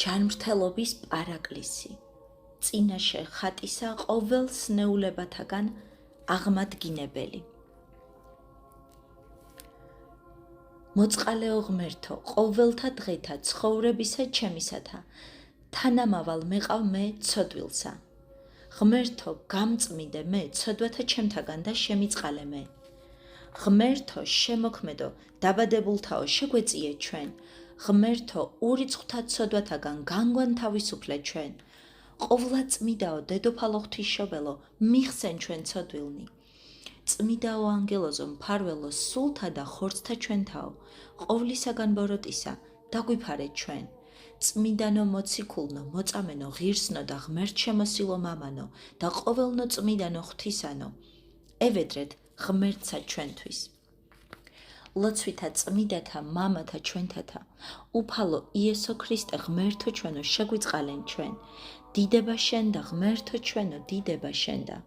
ჯანმრთელობის პარაკლისი, წინაშე ხატისა ყოველ სნეულებათაგან აღმადგინებელი. მოწყალეო ღმერთო, ყოველთა დღეთა ცხოვრებისა ჩემისათა, თანამავალ მეყავ მე ცოდვილსა. ღმერთო, გამწმიდე მე ცოდვათა ჩემთაგან და შემიწყალე მე. ღმერთო, შემოქმედო, დაბადებულთაო, შეგვეწიე ჩვენ. ღმერთო, ურიცხვთა ცოდვათაგან განგვანთავისუფლე ჩვენ. ყოვლადწმიდაო, დედოფალო ღვთისმშობელო, მიხსენ ჩვენ ცოდვილნი. წმიდაო ანგელოზო, მფარველო, სულთა და ხორცთა ჩვენთაო, ყოვლისაგან ბოროტისა, დაგვიფარეთ ჩვენ. წმიდანო მოციქულნო, მოწამენო, ღირსნო და ღმერთშემოსილო მამანო და ყოველნო წმიდანო ღვთისანო, ევედრეთ ღმერთსა ჩვენთვის. ლოცვითა წმიდათა მამათა ჩვენთათა, უფალო იესო ქრისტე ღმერთო ჩვენო, შეგვიწყალენ ჩვენ. დიდება შენ და ღმერთო ჩვენო, დიდება შენ და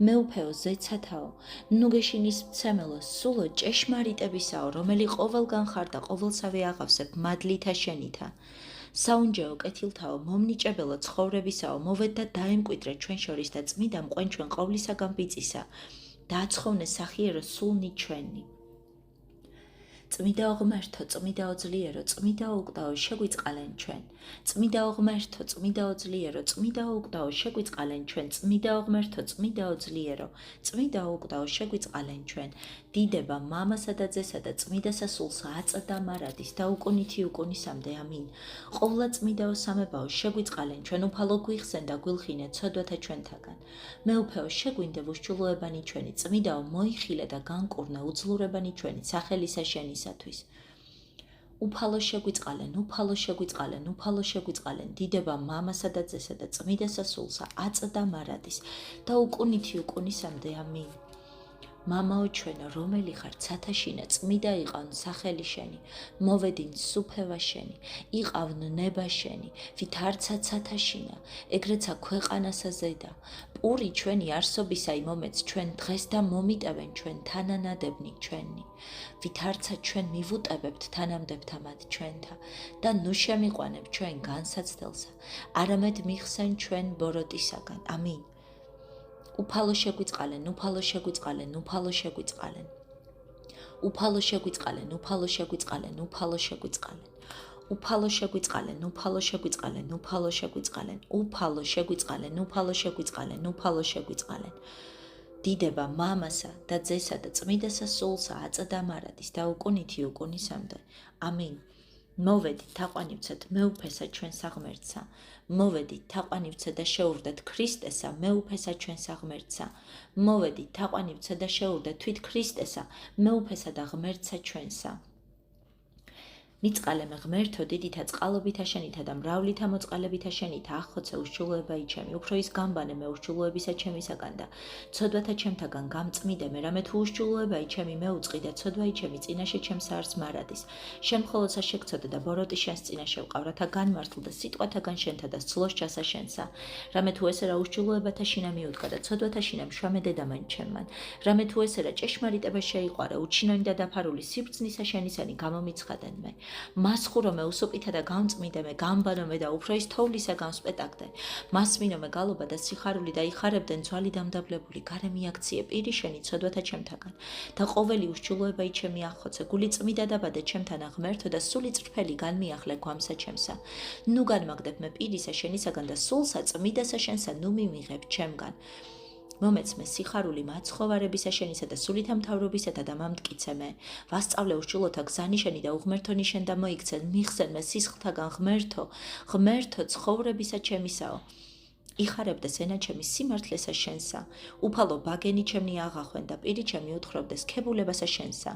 მეუფეო ზეცათაო, ნუგეშინის მცემელო, სულო ჭეშმარიტებისაო, რომელი ყოველგან ხარ და ყოველსავე აღავსებ მადლითა შენითა. საუნჯეო კეთილთაო, მომნიჭებელო ცხოვრებისაო, მოვედ და დაემკვიდრე ჩვენ შორის და წმიდა მყვენ ჩვენ ყოვლისაგან ბიწისა და აცხოვნე სახიერო სულნი ჩვენი. წმიდაო ღმერთო, წმიდაო ძლიერო, წმიდაო უკდაო, შეგვიწყალენ ჩვენ. წმიდაო ღმერთო, წმიდაო ძლიერო, წმიდაო უკდაო, შეგვიწყალენ ჩვენ. წმიდაო ღმერთო, წმიდაო ძლიერო, წმიდაო უკდაო, შეგვიწყალენ ჩვენ. დიდება მამასა და ძესა და წმიდასა სულსა აწდა მარადის და უკუნითი უკუნისამდე ამინ. ყოვლა წმიდაო სამებაო, შეგვიწყალენ ჩვენ. უფალო გვიხსენ და გვილხინე ცოდვათა ჩვენთაგან. მეუფეო შეგვინდე უშჩულოებანი ჩვენი. წმიდაო მოიხილე და განკურნა უძლურებანი ჩვენი სახელისა შენი. უფალო შეგვიწყალენ, უფალო შეგვიწყალენ, უფალო შეგვიწყალენ, დიდება მამასა და ძესა და წმიდასა სულსა აწდა მარადის და უკუნითი უკუნისამდე ამინ. მამაო ჩვენო, რომელი ხარ ცათაშინა, წმიდა იყავნ სახელი შენი, მოვედინ სუფევა შენი, იყავნ ნება შენი, ვით არცა ცათაშინა, ეგრეცა ქვეყანასა ზედა. პური ჩვენი არსობისა იმომეც ჩვენ დღეს და მომიტევენ ჩვენ თანანადებნი ჩვენი. ვით არცა ჩვენ მივუტებებთ თანამდებთა მათ ჩვენთა და ნუ შემიყვანებ ჩვენ განსაცდელსა, არამედ მიხსენ ჩვენ ბოროტისაგან. ამინ. უფალო შეგვიწყალენ, უფალო შეგვიწყალენ, უფალო შეგვიწყალენ. უფალო შეგვიწყალენ, უფალო შეგვიწყალენ, უფალო შეგვიწყალენ. უფალო შეგვიწყალენ, უფალო შეგვიწყალენ, უფალო შეგვიწყალენ, უფალო შეგვიწყალენ, უფალო შეგვიწყალენ, უფალო შეგვიწყალენ. დიდება მამასა და ძესა და წმიდასა სულსა აწდა მარადის და უკუნითი უკუნისამდე. ამინ. მოვედით თაყვანივცეთ მეუფესა ჩვენსა ღმერთსა. მოვედით თაყვანივცეთ და შეურდეთ ქრისტესა მეუფესა ჩვენსა ღმერთსა. მოვედით თაყვანივცეთ და შეურდეთ თვით ქრისტესა მეუფესა და ღმერთსა ჩვენსა. მიწყალე ღმერთო, დიდითა წყალობითა შენითა და მრავლითა მოწყალებითა შენითა, ახხოცე უშჩულოება იჩემი, უფრო ის გამბანე მე უშჩულოებისა ჩემისაგან და ცოდვათა ჩემთაგან გამწმიდე მე, რამე თუ უშჩულოება იჩემი მეუწყი და ცოდვა იჩემი წინაშე ჩემს არს მარადის. შენ მხოლოდსა შეგცოდე და ბოროტი შენს წინაშე ვყავ, რათა განმართლ და სიტყვათაგან შენთა და სცლოს ჩასა შენსა. რამე თუ ესერა უშჩულოებათა შინა მიუდგა და ცოდვათა შინა მშვამე დედამან ჩემმან. რამე თუ ესერა ჭეშმარიტება შეიყვარა, უჩინონი და დაფარული სიბრძნისა შენისანი გამომიცხადენ მე. მასხურო მე უსოპითა და გამწმიდე მე, გამბანო მე და უფრო ის თოვლისა გამსპეტაგდე. მასმინო მე გალობა და სიხარული და იხარებდნენ ძვალი დამდაბლებული, გარე მიაქციე პირი შენი ცოდვათა ჩემთაგან. და ყოველი უშჩულოება იჩემი ახხოცე, გული წმიდა დაბადე ჩემთან ღმერთო და სული წრფელი განმიახლე გვამსა ჩემსა. ნუ განმაგდებ მე პირისა შენისაგან და სულსა წმიდასა შენსა ნუ მიმიღებ ჩემგან. მომეც მე სიხარული მაცხოვარებისა შენისა და სულითა მთავრობისათა და მამტკიცე მე. ვასწავლე უშჩულოთა გზანიშენი და უღმერთო ნიშენ და მოიქცენ, მიხსენ მე სისხლთაგან ღმერთო, ღმერთო ცხოვრებისა ჩემისაო. იხარებდეს ენა ჩემი სიმართლესა შენსა. უფალო ბაგენი ჩემნი აღახვენ და პირი ჩემი უთხრობდეს ქებულებასა შენსა.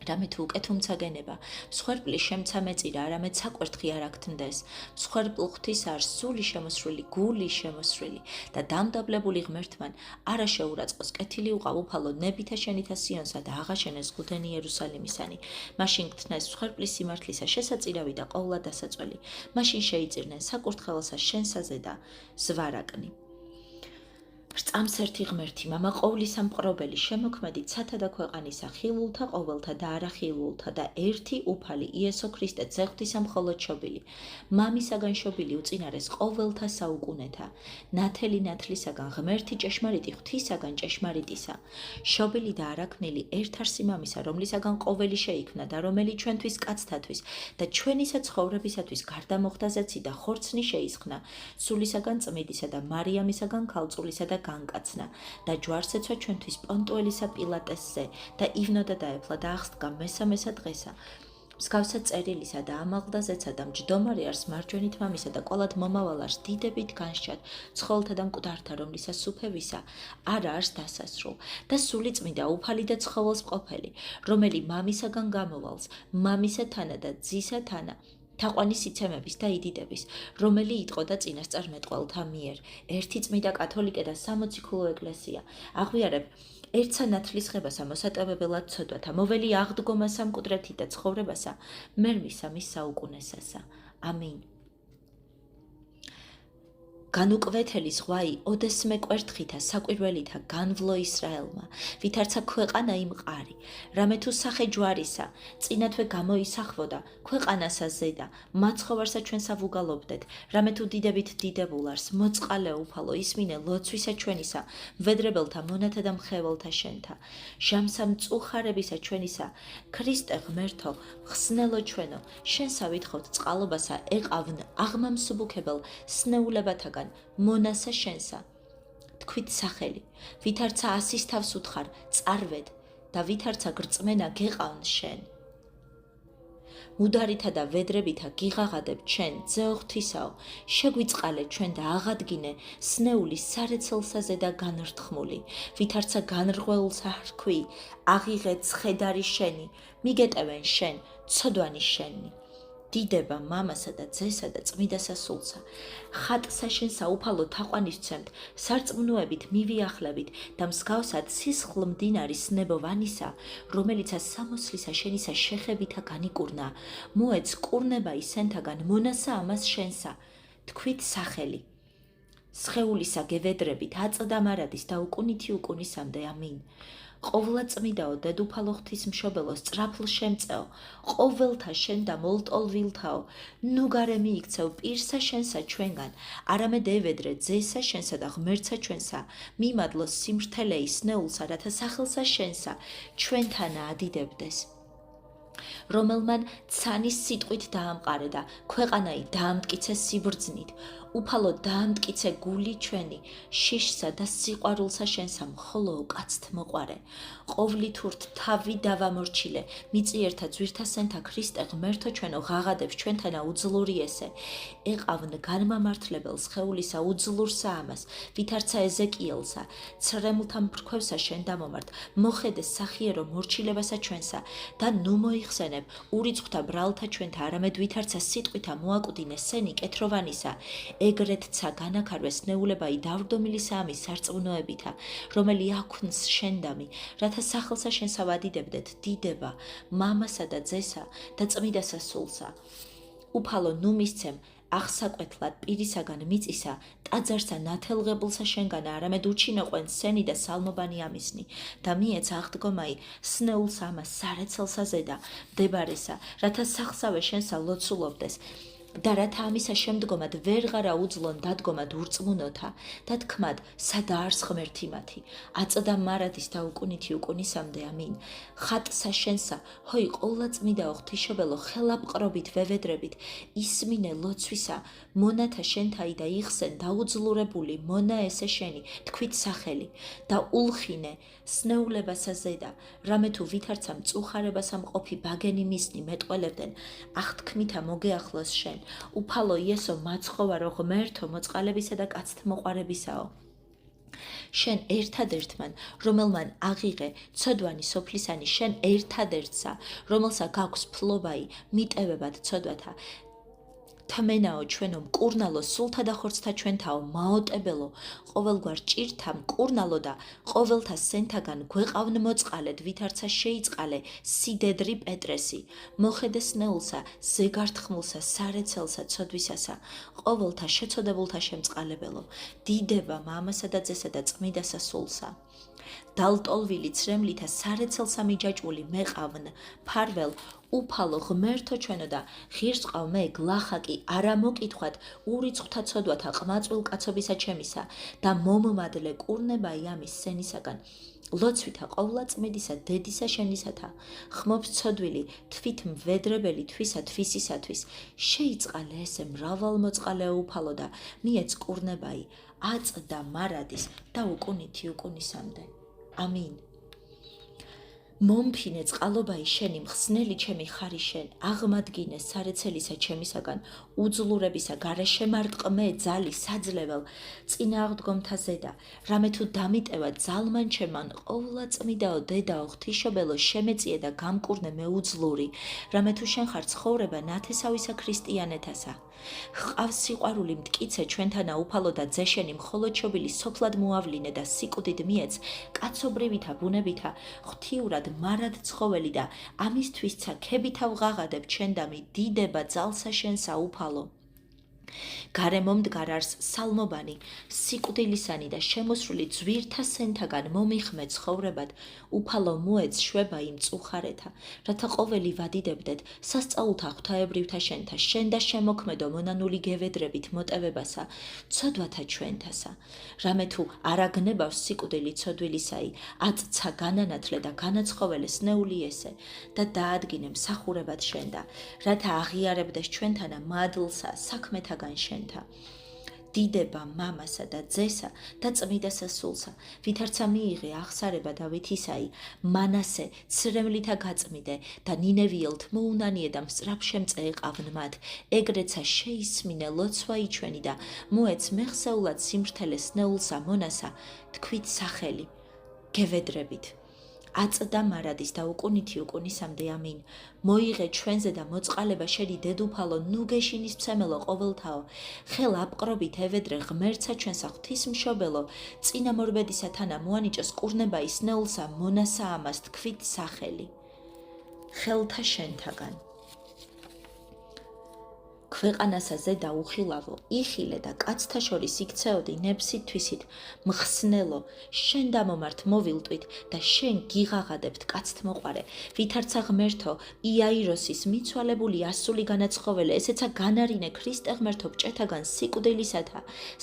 რამე თუ უკეთუმცაგენება, მსხვერპლი შემცა მეწირა, არამედ საკვერთხი არ აქთნდეს. მსხვერპლ ღვთის არ სული შემოსრული, გული შემოსრული და დამდაბლებული ღმერთმან არა შეურაცხყოს კეთილი უყავ უფალო ნებითა შენითა სიონსა და აღაშენეს ღუდენი იერუსალიმისანი. მაშინ გთნეს მსხვერპლის სიმართლისა შესაწირავი და ყოვლა დასაწველი. მაშინ შეიწირნენ საკურთხეველსა შენსაზე და ზვარაკნი. რწამს ერთი ღმერთი, მამა ყოვლისა მყრობელი, შემოქმედი ცათა და ქვეყანისა, ხილულთა ყოველთა და არახილულთა და ერთი უფალი იესო ქრისტე ზეღვთისა მხოლოდ შობილი, მამისაგან შობილი უწინარეს ყოველთა საუკუნეთა, ნათელი ნათლისაგან ღმერთი ჭეშმარიტი ღვთისაგან ჭეშმარიტისა, შობილი და არაქმნილი ერთ-არსი მამისა, რომლისაგან ყოველი შეიქმნა და რომელი ჩვენთვის კაცთათვის და ჩვენისა ცხოვრებისათვის გარდა მოხდაზეცი და ხორცნი შეისხნა, სულისაგან წმიდისა და მარიამისაგან ქალწულისა და განკაცნა და ჯვარს ეცვა ჩვენთვის პონტუელისა პილატესზე და ივნოდა დაეფლა და აღსდგა მესამესა დღესა. მსგავსად წერილისა და ამაღლდაზეცა და მჯდომარე არს მარჯვენით მამისა და ყოლად მომავალ არს დიდებით განსჯად ცხოლთა და მკვდართა რომლისა სუფევისა არა არს დასასრულ და სული წმიდა უფალი და ცხოველს მყოფელი რომელი მამისაგან გამოვალს მამისა თანა და ძისა თანა თაყვანის იცემების და იდიდების, რომელი იტყოდა წინასწარმეტყველთა მიერ, ერთი წმიდა კათოლიკე და 60 ქულო ეკლესია, აღვიარებ ერთსა ნათლისღებასა მოსატევებელად ცოდვათა, მოველი აღდგომასა მკვდრეთი და ცხოვრებასა, მერმისა მის საუკუნესასა. ამინ. განუკვეთელი ზღვაი ოდესმე კვერთხითა საკვირველითა განვლო ისრაელმა, ვითარცა ქვეყანა იმყარი, რამე თუ სახე ჯვარისა, წინათვე გამოისახვოდა, ქვეყანასა ზედა, მაცხოვარსა ჩვენსა ვუგალობდეთ, რამე თუ დიდებით დიდებულარს, მოწყალე უფალო, ისმინე ლოცვისა ჩვენისა, ვედრებელთა მონათა და მხეველთა შენთა, ჟამსა მწუხარებისა ჩვენისა, ქრისტე ღმერთო, ხსნელო ჩვენო, შენსა ვითხოვთ წყალობასა, ეყავნ აღმამსუბუქებელ სნეულებათაგან მონასა შენსა, თქვით სახელი, ვითარცა ასის თავს უთხარ, წარვედ და ვითარცა გრწმენა გეყავნ შენ. მუდარითა და ვედრებითა გიღაღადებ ჩვენ, ძეო ღვთისაო, შეგვიწყალე ჩვენ და აღადგინე სნეული სარეცელსაზე და განრთქმული, ვითარცა განრღვეულსა hrქვი, აღიღე ცხედარი შენი, მიგეტევენ შენ, ცოდვანი შენი. დიდება მამასა და ძესა და წმიდასა სულსა, ხატსა შენსა უფალო თაყვანისცემთ, სარწმუნოებით მივიახლებით და მსგავსად სისხლ მდინარის ნებოვანისა, რომელიცა სამოსლისა შენისა შეხებითა განიკურნა, მოეც კურნება ისენთაგან მონასა ამას შენსა, თქვით სახელი. სხეულისა გევედრებით აწდა მარადის და უკუნითი უკუნისამდე ამინ. ყოვლა წმიდაო დედუფალო ღვთისმშობელო სწრაფლ შემწეო, ყოველთა შენ და მოლტოლვილთაო, ნუ გარე მიიქცევ პირსა შენსა ჩვენგან, არამედ ევედრე ძესა შენსა და ღმერთსა ჩვენსა, მიმადლო სიმრთელეი სნეულსა, რათა სახელსა შენსა, ჩვენთანა ადიდებდეს. რომელმან ცანის სიტყვით დაამყარე და ქვეყანაი დაამტკიცე სიბრძნით, უფალო დაამტკიცე გული ჩვენი, შიშსა და სიყვარულსა შენსა მხოლო უკაცთ მოყვარე. ყოვლითურთ თავი დავამორჩილე, მიწიერთა ძვირთასენთა ქრისტე ღმერთო ჩვენო ღაღადებს ჩვენთანა უძლური ესე. ეყავნ განმამართლებელ სხეულისა უძლურსა ამას, ვითარცა ეზეკიელსა, ცრემლთა მფრქვევსა შენ დამომართ, მოხედე სახიერო მორჩილებასა ჩვენსა და ნუ მოიხსენებ ურიცხვთა ბრალთა ჩვენთა, არამედ ვითარცა სიტყვითა მოაკვდინე სენი კეთროვანისა, ეგრეთცა განაქარვეს ნეულებაი დავრდომილისა ამის სარწმუნოებითა, რომელი აქვნის შენდამი, რათა სახელსა შენსა ვადიდებდეთ დიდება, მამასა და ძესა და წმიდასა სულსა. უფალო ნუ მისცემ აღსაკვეთლად პირისაგან მიწისა, ტაძარსა ნათელღებულსა შენგანა, არამედ უჩინოყვენ სენი და სალმობანი ამისნი და მიეც აღდგომაი სნეულსა ამას სარეცელსა ზედა მდებარესა, რათა სახსავე შენსა ლოცულობდეს. და რათა ამისა შემდგომად ვერღარა უძლონ დადგომად ურწმუნოთა და თქმად სადა არს ღმერთი მათი, აწდა მარადის და უკუნითი უკუნისამდე ამინ. ხატსა შენსა, ჰოი ყოლა წმიდაო ღვთისმშობელო, ხელაპყრობით ვევედრებით, ისმინე ლოცვისა, მონათა შენთაი და იხსენ დაუძლურებული მონა ესე შენი, თქვით სახელი და ულხინე სნეულებასა ზედა, რამე თუ ვითარცა მწუხარებასა მყოფი ბაგენი მისნი მეტყველებდნენ, აღთქმითა მოგეახლოს შენ, უფალო იესო მაცხოვარო ღმერთო მოწყალებისა და კაცთმოყვარებისაო. შენ ერთადერთმან, რომელმან აღიღე ცოდვანი სოფლისანი, შენ ერთადერთსა, რომელსა გაქვს ფლობაი მიტევებად ცოდვათა, ღვთამენაო ჩვენო მკურნალო სულთა და ხორცთა ჩვენთაო მაოტებელო ყოველგვარ ჭირთა მკურნალო და ყოველთა სენთაგან გვეყავნ მოწყალედ ვითარცა შეიწყალე სიდედრი პეტრესი მოხედე სნეულსა ზეგართხმულსა სარეცელსა ცოდვისასა ყოველთა შეცოდებულთა შემწყალებელო დიდება მამასა და ძესა და წმიდასა სულსა დალტოლვილი ცრემლითა სარეცელსა მიჯაჭვული მეყავნ ფარվել უფალო ღმერთო ჩვენო და ღირსყავ მე გლახაკი არა მოკითხვათ ურიცხვთა ცოდვათა ყმაწვილ კაცობისა ჩემისა და მომმადლე კურნება იამის სენისაგან ლოცვითა ყოვლადწმიდისა დედისა შენისათა ხმობს ცოდვილი თვით მვედრებელი თვისა თვისისათვის შეიწყალე ესე მრავალმოწყალე უფალო და მიეც კურნებაი აწდა მარადის და უკუნითი უკუნისამდე ამინ მომფინე წყალობაი შენი მხსნელი ჩემი ხარი შენ აღმადგინე სარეცელისა ჩემისაგან უძლურებისა გარეშემარტყმე ძალი საძლეվել წინააღდგომთა ზედა რამე თუ დამიტევა ძალმან ჩემან ყოვლადწმიდაო დედაო ღვთისმშობელო შემეწიე და გამკურნე მეუძლური რამე თუ შენ ხარ ცხოვრება ნათესავისა ქრისტიანეთასა ჰყავს სიყვარული მტკიცე ჩვენთანა უფალო და ძეშენი მხოლოდ შობილი სოფლად მოავლინე და სიკვდიდ მიეც კაცობრივითა ბუნებითა ღვთიურად მარად ცხოველი და ამისთვისცა ქებითა ვღაღადებ ჩვენდამი დიდება ძალსა შენსა უფალო გარემომდგარ არს სალმობანი სიკვდილისანი და შემოსრული ძვირთა სენთაგან მომიხმე ცხოვრებად უფალო მოეც შვება იმ წუხარეთა რათა ყოველი ვადიდებდეთ სასწაულთა ღვთაებრივთა შენთა შენ და შემოქმედო მონანული გევედრებით მოტევებასა ცოდვათა ჩვენთასა რამე თუ არაგნებავს სიკვდილი ცოდვილისაი აწცა განანათლე და განაცხოველე სნეული ესე და დაადგინე მსახურებად შენ და რათა აღიარებდეს ჩვენთანა მადლსა საქმეთა შენთა დიდება მამასა და ძესა და წმიდასა სულსა ვითარცა მიიღე აღსარება დავითისაი მანასე ცრემლითა გაწმიდე და ნინევიელთ მოუნანიე და მსწრაფ შემწე ეყავნ მათ ეგრეცა შეისმინე ლოცვა იჩვენი და მოეც მეხსეულად სიმართლე სნეულსა მონასა თქვით სახელი გევედრებით აწდა მარადის და უკუნითი უკუნისამდე ამინ მოიღე ჩვენზე და მოწყალება შენი დედუფალო ნუ გეშინის მცემელო ყოველთაო ხელ აპყრობით ევედრე ღმერთსა ჩვენსა ღვთისმშობელო წინა მორბედისა თანა მოანიჭოს კურნება ისნეულსა მონასა ამას თქვით სახელი ხელთა შენთაგან ქვეყანასა ზედა უხილავო იხილე და კაცთა შორის იქცეოდი ნებსით თვისით მხსნელო შენ დამომართ მოვილტვით და შენ გიღაღადებთ კაცთმოყვარე ვითარცა ღმერთო იაიროსის მიცვალებული ასული განაცხოველე ესეცა განარინე ქრისტე ღმერთო ბჭეთაგან სიკვდილისათა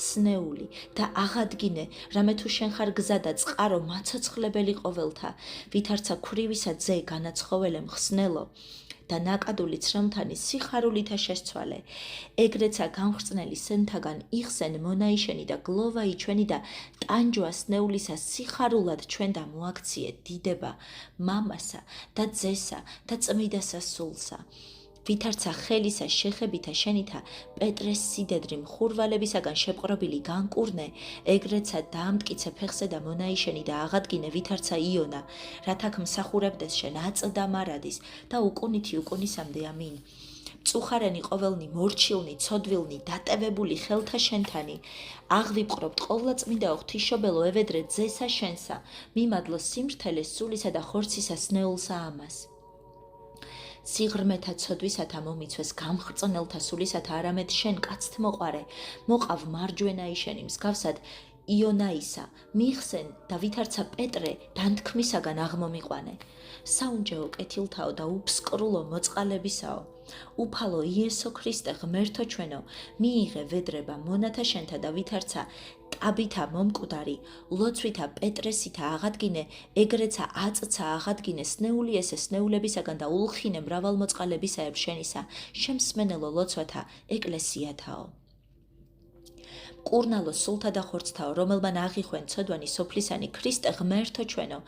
სნეული და აღადგინე რამე თუ შენ ხარ გზა და წყარო მაცოცხლებელი ყოველთა ვითარცა ქვრივისა ძე განაცხოველე მხსნელო და ნაკადული ცრემთანი სიხარულითა შესცვალე ეგრეცა გამხრწნელი სენთაგან იხსენ მონაიშენი და გლოვა იჩვენი და ტანჯვა სნეულისა სიხარულად ჩვენ და მოაქციე დიდება მამასა და ძესა და წმიდასა სულსა ვითარცა ხელისა შეხებითა შენითა პეტრეს სიდედრი მხურვალებისაგან შეპყრობილი განკურნე ეგრეცა დაამტკიცე ფეხზე და მონაიშენი და აღადგინე ვითარცა იონა რათა მსახურებდეს შენ აწდა მარადის და უკუნითი უკუნისამდე ამინ წუხარენი ყოველნი მორჩილნი ცოდვილნი დატევებული ხელთა შენთანი აღვიპყრობთ ყოვლადწმიდა ღვთისმშობელო ევედრე ძესა შენსა მიმადლო სიმართლე სულისა და ხორცისა სნეულსა ამას სიღრმეთა ცოდვისათა მომიცვეს გამხრწნელთა სულისათა არამედ შენ კაცთმოყვარე მოყავ მარჯვენაი შენი მსგავსად იონაისა მიხსენ და ვითარცა პეტრე დანთქმისაგან აღმომიყვანე საუნჯეო კეთილთაო და უფსკრულო მოწყალებისაო უფალო იესო ქრისტე ღმერთო ჩვენო მიიღე ვედრება მონათა შენთა და ვითარცა ტაბითა მომკვდარი ლოცვითა პეტრესითა აღადგინე ეგრეცა აწცა აღადგინე სნეული ესე სნეულებისაგან და ულხინე მრავალმოწყალებისაებ შენისა შემსმენელო ლოცვათა ეკლესიათაო კურნალო სულთა და ხორცთაო რომელმან აღიხვენ ცოდვანი სოფლისანი ქრისტე ღმერთო ჩვენო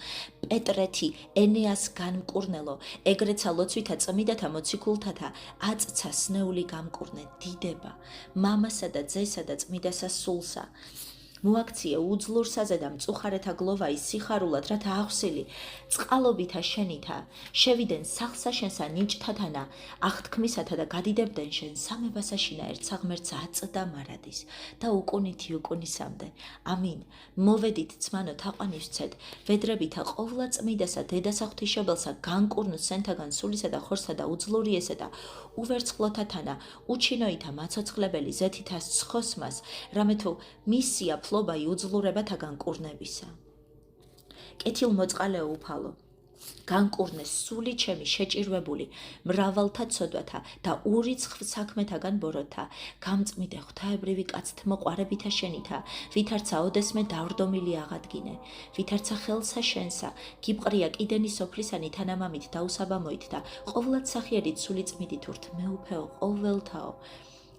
პეტრეთი ენეას განმკურნელო ეგრეცა ლოცვითა წმიდათა მოციქულთათა აწცა სნეული გამკურნე დიდება მამასა და ძესა და წმიდასა სულსა მოაქციე უძლურსაზე და მწუხარეთა გლოვაი სიხარულად, რათა აღსილი წყალობითა შენითა შევიდნენ სახლსა შენსა ნიჭთათანა აღთქმისათა და გადიდებდნენ შენ სამებასაშინა ერთსა ღმერთსა აწდა მარადის და უკუნითი უკუნისამდე. ამინ. მოვედით ძმანო თაყვანისცეთ ვედრებითა ყოვლა წმიდასა დედასა ღვთისმშობელსა განკურნოს სენთაგან სულისა და ხორსა და უძლურიესა და უვერცხლოთათანა უჩინოითა მაცოცხლებელი ზეთითას ცხოსმას რამე თუ მისია ფლობა იუძლურებათაგან კურნებისა. კეთილმოწყალეო უფალო, განკურნეს სული ჩემი შეჭირვებული მრავალთა ცოდვათა და ურიცხ საქმეთაგან ბოროტა, გამწმიდე ღვთაებრივი კაცთმოყვარებითა შენითა, ვითარცა ოდესმე დავრდომილი აღადგინე, ვითარცა ხელსა შენსა, გიბყრია კიდენი სოფლისანი თანამამით დაუსაბამოით და ყოვლად სახიერით სული წმიდით ურთ მეუფეო ყოველთაო,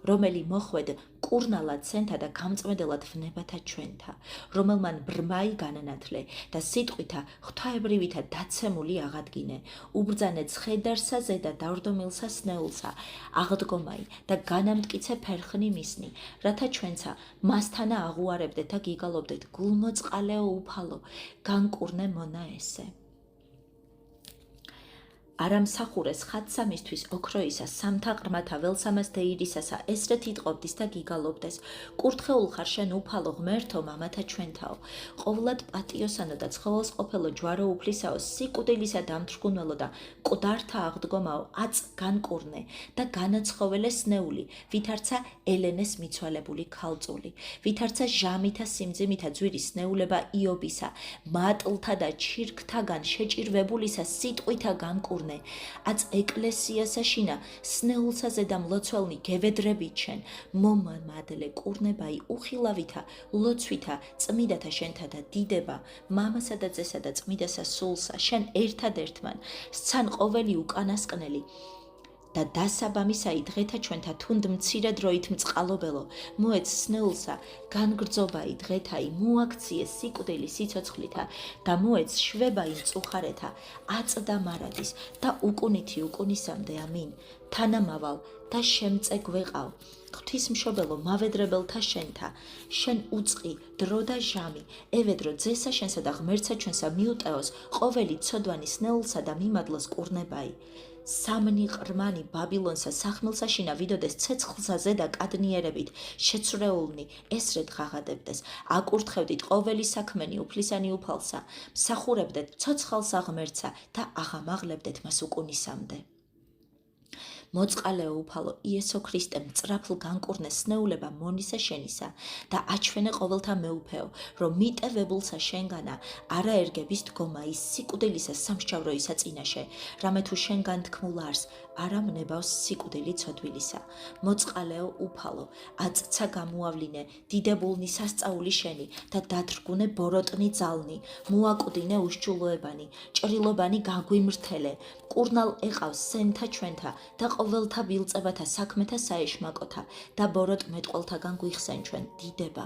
რომელი მოხვედ კურნალად სენთა და გამწმედელად ვნებათა ჩვენთა, რომელმან ბრმაი განანათლე და სიტყვითა ღვთაებრივითა დაცემული აღადგინე, უბრძანე ცხედარსა ზედა დავრდომილსა სნეულსა, აღდგომაი და განამტკიცე ფერხნი მისნი, რათა ჩვენცა მასთანა აღუარებდეთ და გიგალობდეთ გულმოწყალეო უფალო, განკურნე მონა ესე. არამსახურეს ხატსამისთვის ოქროისა სამთა ყრმათა ველსამას დეირისასა ესრეთ იტყობდის და გიგალობდეს, კურთხეულ ხარ შენ უფალო ღმერთო მამათა ჩვენთაო, ყოვლად პატიოსანო და ცხოველს ყოფელო ჯვარო უფლისაო, სიკვდილისა დამთრგუნველო და მკვდართა აღდგომაო, აწ განკურნე და განაცხოველე სნეული, ვითარცა ელენეს მიცვალებული ქალწული, ვითარცა ჟამითა სიმძიმითა ძვირი სნეულება იობისა, მატლთა და ჩირკთაგან შეჭირვებულისა სიტყვითა განკურნე, აწ ეკლესიასა შინა სნეულსაზე და მლოცველნი გევედრებით შენ, მომამადლე კურნებაი უხილავითა, ლოცვითა, წმიდათა შენთა და დიდება, მამასა და ძესა და წმიდასა სულსა, შენ ერთადერთმან, სცან ყოველი უკანასკნელი, და დასაბამისაი დღეთა ჩვენთა თუნდ მცირე დროით მწყალობელო, მოეც სნეულსა, განგრძობაი დღეთაი, მოაქციე სიკვდილი სიცოცხლითა და მოეც შვებაი მწუხარეთა, აწდა მარადის და უკუნითი უკუნისამდე ამინ. თანამავალ და შემწე გვეყავ, ღვთისმშობელო მავედრებელთა შენთა, შენ უწყი დრო და ჟამი, ევედრო ძესა შენსა და ღმერთსა ჩვენსა მიუტეოს ყოველი ცოდვანი სნეულსა და მიმადლოს კურნებაი. სამნი ყრმანი ბაბილონსა სახმელსა შინა ვიდოდეს ცეცხლსა ზედა კადნიერებით შეცრეულნი ესრეთ ღაღადებდეს, აკურთხევდით ყოველი საქმენი უფლისანი უფალსა, მსახურებდეთ ცოცხალსა ღმერთსა და აღამაღლებდეთ მას უკუნისამდე. მოწყალეო უფალო იესო ქრისტე მწრაფლ განკურნე სნეულება მონისა შენისა და აჩვენე ყოველთა მეუფეო, რომ მიტევებულსა შენგანა არა ერგების დგომა ის სიკვდილისა სამსჯავროისა წინაშე, რამე თუ შენგან თქმულ არს არა მნებავს სიკვდილი ცოდვილისა. მოწყალეო უფალო, აწცა გამოავლინე დიდებულნი სასწაული შენი და დათრგუნე ბოროტნი ძალნი, მოაკვდინე უშჩულოებანი, ჭრილობანი გაგვიმრთელე, კურნალ ეყავს სენთა ჩვენთა და ყოველთა ბილწებათა საქმეთა საეშმაკოთა და ბოროტ მეტყველთაგან გვიხსენ ჩვენ დიდება,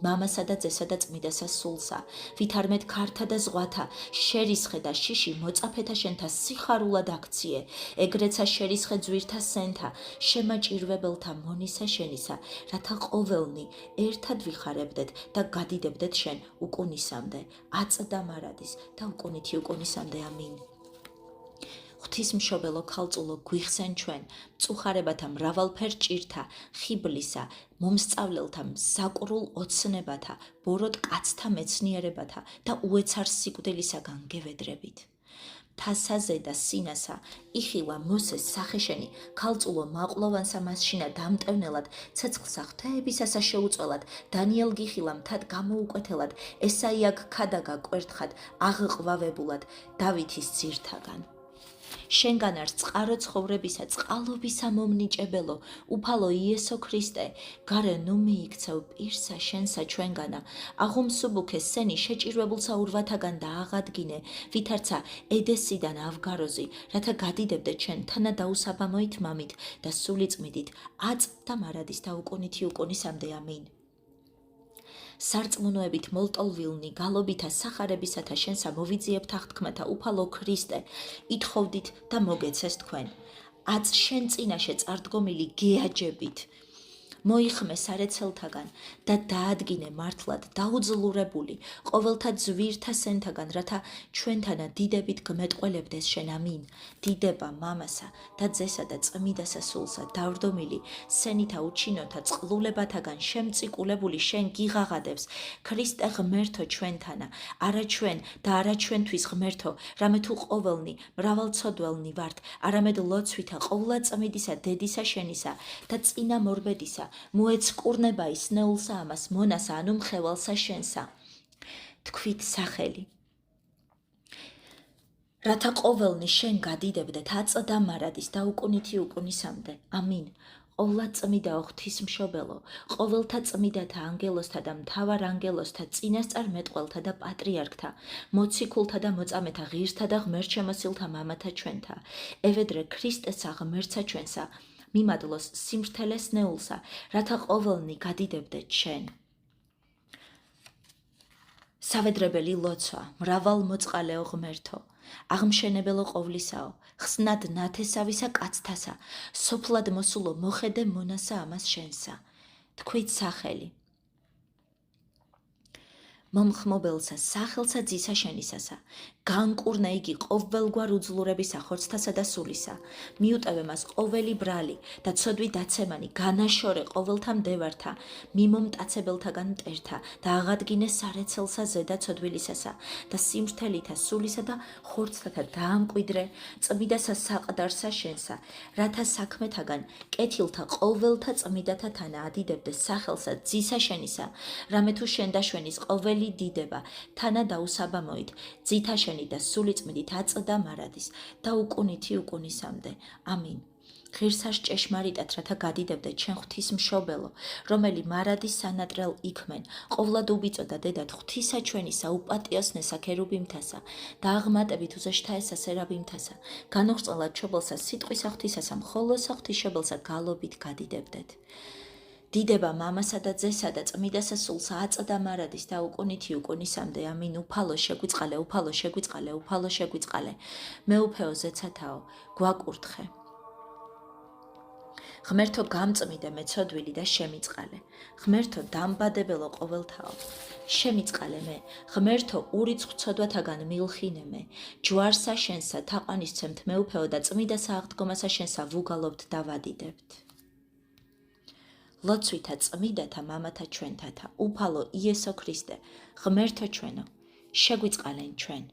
მამასა და ძესა და წმიდასა სულსა, ვითარმეთ ქართა და ზღვათა, შერისხე და შიში მოწაფეთა შენთა სიხარულად აქციე, ეგრეცა შერისხე ძვირთა სენთა, შემაჭირვებელთა მონისა შენისა, რათა ყოველნი ერთად ვიხარებდეთ და გადიდებდეთ შენ უკუნისამდე, აწდა მარადის და უკუნითი უკუნისამდე ამინ. ღვთისმშობელო ქალწულო გვიხსენ ჩვენ, მწუხარებათა მრავალფერ ჭირთა, ხიბლისა, მომსწავლელთა მსაკრულ ოცნებათა, ბოროტ კაცთა მეცნიერებათა და უეცარ სიკვდილისაგან გევედრებით. თასაზე და სინასა, იხილა მოსეს სახეშენი, ქალწულო მაყლოვანსა მასშინა დამტევნელად, ცეცხლსა ღვთაებისასა შეუწველად, დანიელ გიხილა მთად გამოუკვეთელად, ესაია გქადაგა კვერთხად, აღყვავებულად, დავითის ძირთაგან. შენგან არს წყარო ცხოვრებისა, წყალობისა მომნიჭებელო, უფალო იესო ქრისტე, გარე ნუ მიიქცევ პირსა შენსა ჩვენგანა, აღუმსუბუქე სენი შეჭირვებულსა ურვათაგან და აღადგინე, ვითარცა ედესიდან ავგაროზი, რათა გადიდებდე ჩვენ თანა დაუსაბამოით მამით და სული წმიდით, აწ და მარადის და უკუნითი უკუნისამდე ამინ. სარწმუნოებით მოლტოლვილნი გალობითა სახარებისათა შენსა მოვიძიებთ აღთქმათა უფალო ქრისტე, ითხოვდით და მოგეცეს თქვენ. აწ შენ წინაშე წარდგომილი გეაჯებით, მოიხმე სარეცელთაგან და დაადგინე მართლად დაუძლურებული ყოველთა ძვირთა სენთაგან, რათა ჩვენთანა დიდებით გმეტყველებდეს შენ. ამინ. დიდება მამასა და ძესა და წმიდასა სულსა დავრდომილი სენითა უჩინოთა წყლულებათაგან შემწიკულებული შენ გიღაღადებს ქრისტე ღმერთო ჩვენთანა, არა ჩვენ და არა ჩვენთვის ღმერთო, რამე თუ ყოველნი მრავალცოდველნი ვართ, არამედ ლოცვითა ყოვლადწმიდისა დედისა შენისა და წინა მორბედისა მოეცკურნება ის ნეულსა ამას მონასა, ანუ მხევალსა შენსა. თქვით სახელი. რათა ყოველნი შენ გადიდებდეთ აწდა მარადის და უკუნითი უკუნისამდე. ამინ. ყოვლადწმიდა ღვთისმშობელო, ყოველთა წმიდათა ანგელოზთა და მთავარ ანგელოზთა წინასწარ მეტყველთა და პატრიარქთა, მოციქულთა და მოწამეთა ღირსთა და ღმერთშემოსილთა მამათა ჩვენთა, ევედრე ქრისტესა ღმერთსა ჩვენსა, მიმადლოს სიმართლეს ნეულსა, რათა ყოველნი გადიდებდეთ შენ. სავედრებელი ლოცვა, მრავალ მოწყალეო ღმერთო, აღმშენებელო ყოვლისაო, ხსნად ნათესავისა კაცთასა, სოფლად მოსულო მოხედე მონასა ამას შენსა. თქვით სახელი. მომხმობელსა სახელსა ძისა შენისასა, განკურნა იგი ყოველგვარ უძლურებისა ხორცთასა და სულისა, მიუტევე მას ყოველი ბრალი და ცოდვი დაცემანი, განაშორე ყოველთა მდევართა, მიმომტაცებელთაგან მტერთა და აღადგინე სარეცელსა ზედა ცოდვილისასა და სიმართლითა სულისა და ხორცთათა დაამკვიდრე წმიდასა საყდარსა შენსა, რათა საქმეთაგან კეთილთა ყოველთა წმიდათა თანა ადიდებდეს სახელსა ძისა შენისა, რამე თუ შენ დაშვენის ყოველი დიდება თანა დაუსაბამოით ძითა შენი და სულიწმიდით აწდა მარადის და უკუნითი უკუნისამდე. ამინ. ღირსაშ ჭეშმარიტად რათა გადიდებდეთ შენ ღვთისმშობელო, რომელი მარადის სანატრელ იქმენ, ყოვლად უბიწოდა დედად ღვთისა ჩვენისა უპატიოსნესა ქერუბიმთასა და აღმატებით უზეშთა ესა სერაბიმთასა, განუღწელად ჩობელსა სიტყვისა ღვთისასა მხოლოსა ღვთისმშობელსა გალობით გადიდებდეთ. დიდება მამასა და ძესა და წმიდასა სულსა აწდა მარადის და უკუნითი უკუნისამდე. ამინ. უფალო შეგვიწყალე, უფალო შეგვიწყალე, უფალო შეგვიწყალე. მეუფეო ზეცათაო, გვაკურთხე. ღმერთო გამწმიდე მეცოდვილი და შემიწყალე. ღმერთო დამბადებელო ყოველთაო, შემიწყალე მე. ღმერთო ურიცხ ცოდვათაგან მილხინე მე. ჯვარსა შენსა თაყვანისცემთ მეუფეო და წმიდასა აღდგომასა შენსა ვუგალობთ და ვადიდებთ. ლოცვითა წმიდათა მამათა ჩვენთათა, უფალო იესო ქრისტე, ღმერთო ჩვენო, შეგვიწყალენ ჩვენ.